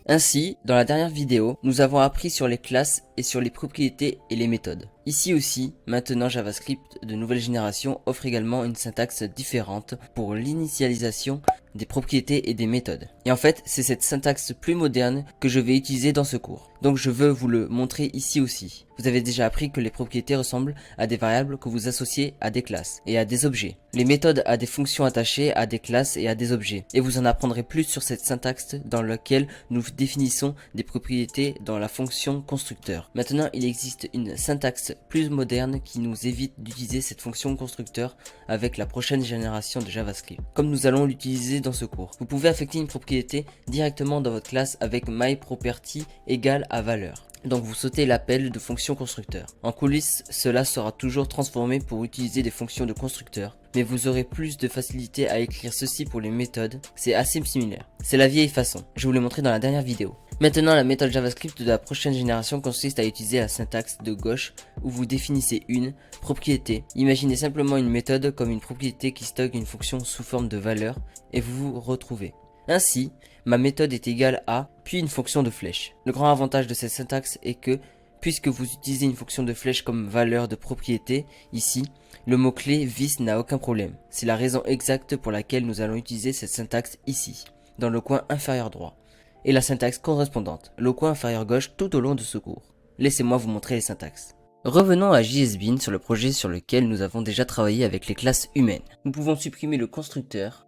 Ainsi, dans la dernière vidéo, nous avons appris sur les classes et sur les propriétés et les méthodes. Ici aussi, maintenant JavaScript de nouvelle génération offre également une syntaxe différente pour l'initialisation des propriétés et des méthodes. Et en fait, c'est cette syntaxe plus moderne que je vais utiliser dans ce cours. Donc je veux vous le montrer ici aussi. Vous avez déjà appris que les propriétés ressemblent à des variables que vous associez à des classes et à des objets. Les méthodes à des fonctions attachées à des classes et à des objets. Et vous en apprendrez plus sur cette syntaxe dans laquelle nous définissons des propriétés dans la fonction constructeur. Maintenant, il existe une syntaxe plus moderne qui nous évite d'utiliser cette fonction constructeur avec la prochaine génération de JavaScript, comme nous allons l'utiliser dans ce cours. Vous pouvez affecter une propriété directement dans votre classe avec myProperty égale à valeur. Donc vous sautez l'appel de fonction constructeur. En coulisses, cela sera toujours transformé pour utiliser des fonctions de constructeur, mais vous aurez plus de facilité à écrire ceci pour les méthodes, c'est assez similaire. C'est la vieille façon, je vous l'ai montré dans la dernière vidéo. Maintenant, la méthode JavaScript de la prochaine génération consiste à utiliser la syntaxe de gauche où vous définissez une propriété. Imaginez simplement une méthode comme une propriété qui stocke une fonction sous forme de valeur et vous vous retrouvez. Ainsi, ma méthode est égale à, puis une fonction de flèche. Le grand avantage de cette syntaxe est que, puisque vous utilisez une fonction de flèche comme valeur de propriété, ici, le mot-clé vis n'a aucun problème. C'est la raison exacte pour laquelle nous allons utiliser cette syntaxe ici, dans le coin inférieur droit, et la syntaxe correspondante, le coin inférieur gauche tout au long de ce cours. Laissez-moi vous montrer les syntaxes. Revenons à JSBean sur le projet sur lequel nous avons déjà travaillé avec les classes humaines. Nous pouvons supprimer le constructeur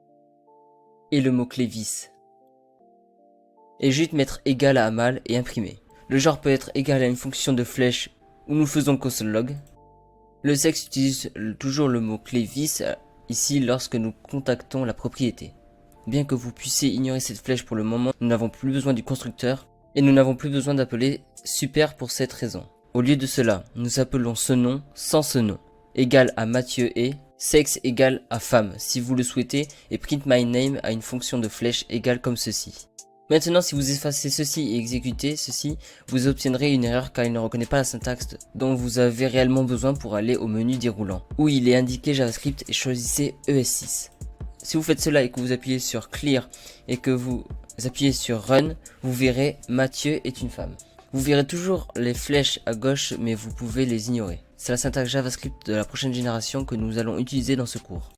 et le mot-clé vis, et juste mettre égal à mal et imprimer. Le genre peut être égal à une fonction de flèche où nous faisons console.log. Le sexe utilise toujours le mot-clé vis ici lorsque nous contactons la propriété. Bien que vous puissiez ignorer cette flèche pour le moment, nous n'avons plus besoin du constructeur et nous n'avons plus besoin d'appeler super pour cette raison. Au lieu de cela, nous appelons ce nom sans ce nom, égal à Mathieu et sexe égale à femme si vous le souhaitez et printMyName à une fonction de flèche égale comme ceci. Maintenant, si vous effacez ceci et exécutez ceci, vous obtiendrez une erreur car il ne reconnaît pas la syntaxe dont vous avez réellement besoin pour aller au menu déroulant, où il est indiqué JavaScript et choisissez ES6. Si vous faites cela et que vous appuyez sur Clear et que vous appuyez sur Run, vous verrez Mathieu est une femme. Vous verrez toujours les flèches à gauche mais vous pouvez les ignorer. C'est la syntaxe JavaScript de la prochaine génération que nous allons utiliser dans ce cours.